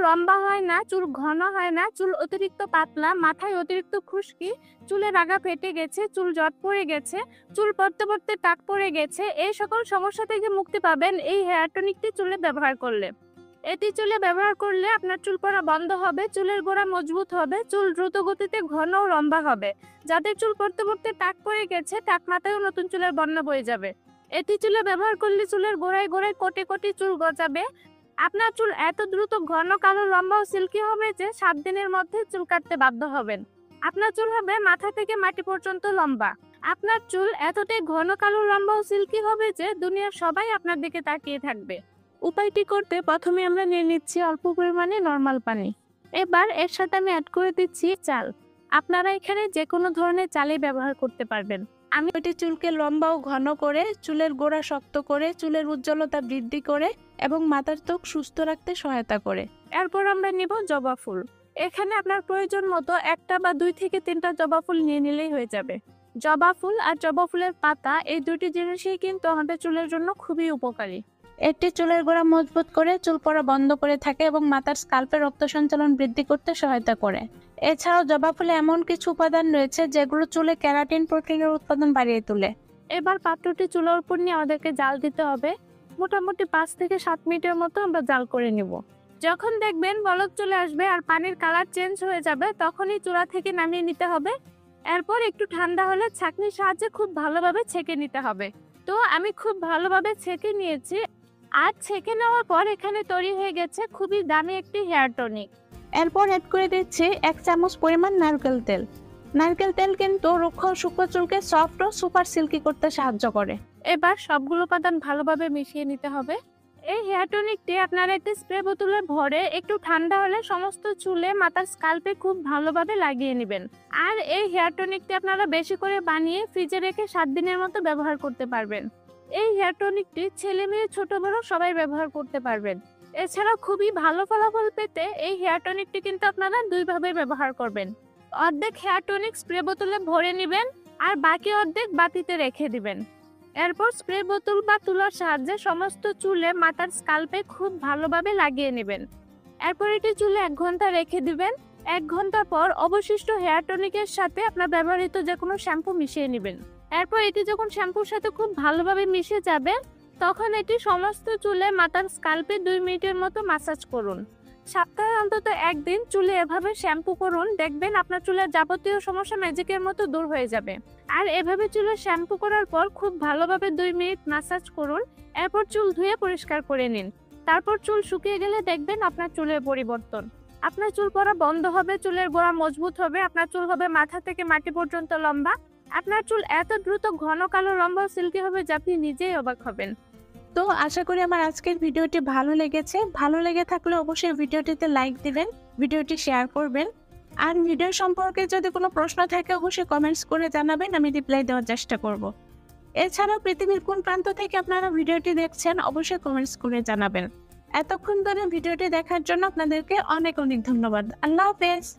লম্বা হয় না, চুল ঘন হয় না, চুল অতিরিক্ত পাতলা, মাথায় অতিরিক্ত খুশকি, চুলের আগা ফেটে গেছে, চুল জট পড়ে গেছে, চুল পড়তে পড়তে টাক পড়ে গেছে, এই সকল সমস্যা থেকে মুক্তি পাবেন এই হেয়ার টনিকটি চুলে ব্যবহার করলে। এটি চুলে ব্যবহার করলে আপনার চুল পড়া বন্ধ হবে, চুলের গোড়া মজবুত হবে, চুল দ্রুত গতিতে ঘন ও লম্বা হবে। যাদের চুল পড়তে পড়তে টাক পড়ে গেছে, টাক মাথায়ও নতুন চুলের বন্যা বয়ে যাবে। এটি চুলে ব্যবহার করলে চুলের গোড়ায় গোড়ায় কোটি কোটি চুল গজাবে। আপনার চুল এত দ্রুত ঘন কালো লম্বা ও সিল্কি হবে যে 7 দিনের মধ্যে চুল কাটতে বাধ্য হবেন। আপনার চুল হবে মাথা থেকে মাটি পর্যন্ত লম্বা। আপনার চুল এতটাই ঘন কালো লম্বা ও সিল্কি হবে যে দুনিয়ার সবাই আপনার দিকে তাকিয়ে থাকবে। উপায়টি করতে প্রথমে আমরা নিয়ে নিচ্ছি অল্প পরিমাণে নরমাল পানি। এবার এর সাথে আমি অ্যাড করে দিচ্ছি চাল। আপনারা এখানে যে কোনো ধরনের চালই ব্যবহার করতে পারবেন। আমি ওইটি চুলকে লম্বা ও ঘন করে, চুলের গোড়া শক্ত করে, চুলের উজ্জ্বলতা বৃদ্ধি করে এবং মাথার ত্বক সুস্থ রাখতে সহায়তা করে। এরপর আমরা নিব জবা ফুল। এখানে আপনার প্রয়োজন মতো 1টা বা 2 থেকে 3টা জবা ফুল নিয়ে নিলেই হয়ে যাবে। জবা ফুল আর জবা ফুলের পাতা এই দুটি জিনিসই কিন্তু আমাদের চুলের জন্য খুবই উপকারী। এটি চুলের গোড়া মজবুত করে, চুল পড়া বন্ধ করে থাকে এবং মাথার স্কাল্পে রক্ত সঞ্চালন বৃদ্ধি করতে সহায়তা করে। এছাড়াও জবা ফুলে এমন কিছু উপাদান রয়েছে যেগুলো চুলে ক্যারাটিন প্রোটিনের উৎপাদন বাড়িয়ে তোলে। এবার পাত্রটি চুলের উপর নিয়ে আমাদেরকে জাল দিতে হবে। মোটামুটি 5 থেকে 7 মিনিটের মতো আমরা জাল করে নিব। যখন দেখবেন বলক চলে আসবে আর পানির কালার চেঞ্জ হয়ে যাবে, তখনই চুলা থেকে নামিয়ে নিতে হবে। এরপর একটু ঠান্ডা হলে ছাঁকনির সাহায্যে খুব ভালোভাবে ছেঁকে নিতে হবে। তো আমি খুব ভালোভাবে ছেঁকে নিয়েছি। আর ছেঁকে নেওয়ার পর এখানে তৈরি হয়ে গেছে খুবই দামি একটি হেয়ার টনিক। এরপর অ্যাড করে দিচ্ছি 1 চামচ পরিমাণ নারকেল তেল। নারকেল তেল কিন্তু রুক্ষ ও শুষ্ক চুলকে সফট ও সুপার সিল্কি করতে সাহায্য করে। এবার সবগুলো উপাদান ভালোভাবে মিশিয়ে নিতে হবে। এই হেয়ার টনিকটি আপনারা একটি স্প্রে বোতলে ভরে একটু ঠান্ডা হলে সমস্ত চুলে, মাথার স্কাল্পে খুব ভালোভাবে লাগিয়ে নেবেন। আর এই হেয়ার টনিকটি আপনারা বেশি করে বানিয়ে ফ্রিজে রেখে 7 দিনের মতো ব্যবহার করতে পারবেন। এই হেয়ার টনিকটি ছেলে মেয়ে ছোট বড় সবাই ব্যবহার করতে পারবেন। এছাড়াও খুবই ভালো ফলাফল পেতে এই হেয়ার টনিকটি কিন্তু আপনারা 2 ভাবে ব্যবহার করবেন। অর্ধেক হেয়ার টনিক স্প্রে বোতলে ভরে নেবেন আর বাকি অর্ধেক বাটিতে রেখে দিবেন। এরপর স্প্রে বোতল বা তুলার সাহায্যে সমস্ত চুলে, মাথার স্কাল্পে খুব ভালোভাবে লাগিয়ে নেবেন। এরপর এটি চুলে 1 ঘন্টা রেখে দিবেন। 1 ঘন্টা পর অবশিষ্ট হেয়ার টনিকের সাথে আপনার ব্যবহৃত যে কোনো শ্যাম্পু মিশিয়ে নেবেন। এরপর এটি যখন শ্যাম্পুর সাথে খুব ভালোভাবে মিশে যাবে, তখন এটি সমস্ত চুলে, মাথার স্কাল্পে 2 মিনিটের মতো ম্যাসাজ করুন। সপ্তাহে অন্তত 1 দিন চুলে এভাবে শ্যাম্পু করুন, দেখবেন আপনার চুলের যাবতীয় সমস্যা ম্যাজিকের মতো দূর হয়ে যাবে। আর এভাবে চুলে শ্যাম্পু করার পর খুব ভালোভাবে 2 মিনিট ম্যাসাজ করুন। এরপর চুল ধুয়ে পরিষ্কার করে নিন। তারপর চুল শুকিয়ে গেলে দেখবেন আপনার চুলের পরিবর্তন। আপনার চুল পড়া বন্ধ হবে, চুলের গোড়া মজবুত হবে, আপনার চুল হবে মাথা থেকে মাটি পর্যন্ত লম্বা। আপনার চুল এত দ্রুত ঘন কালো লম্বা সিল্কি হবে যে আপনি নিজেই অবাক হবেন। তো আশা করি আমার আজকের ভিডিওটি ভালো লেগেছে। ভালো লেগে থাকলে অবশ্যই ভিডিওটিতে লাইক দিবেন, ভিডিওটি শেয়ার করবেন। আর ভিডিও সম্পর্কে যদি কোনো প্রশ্ন থাকে অবশ্যই কমেন্টস করে জানাবেন, আমি রিপ্লাই দেওয়ার চেষ্টা করব। এছাড়াও পৃথিবীর কোন প্রান্ত থেকে আপনারা ভিডিওটি দেখছেন অবশ্যই কমেন্টস করে জানাবেন। এতক্ষণ ধরে ভিডিওটি দেখার জন্য আপনাদেরকে অনেক অনেক ধন্যবাদ। আল্লাহ হাফেজ।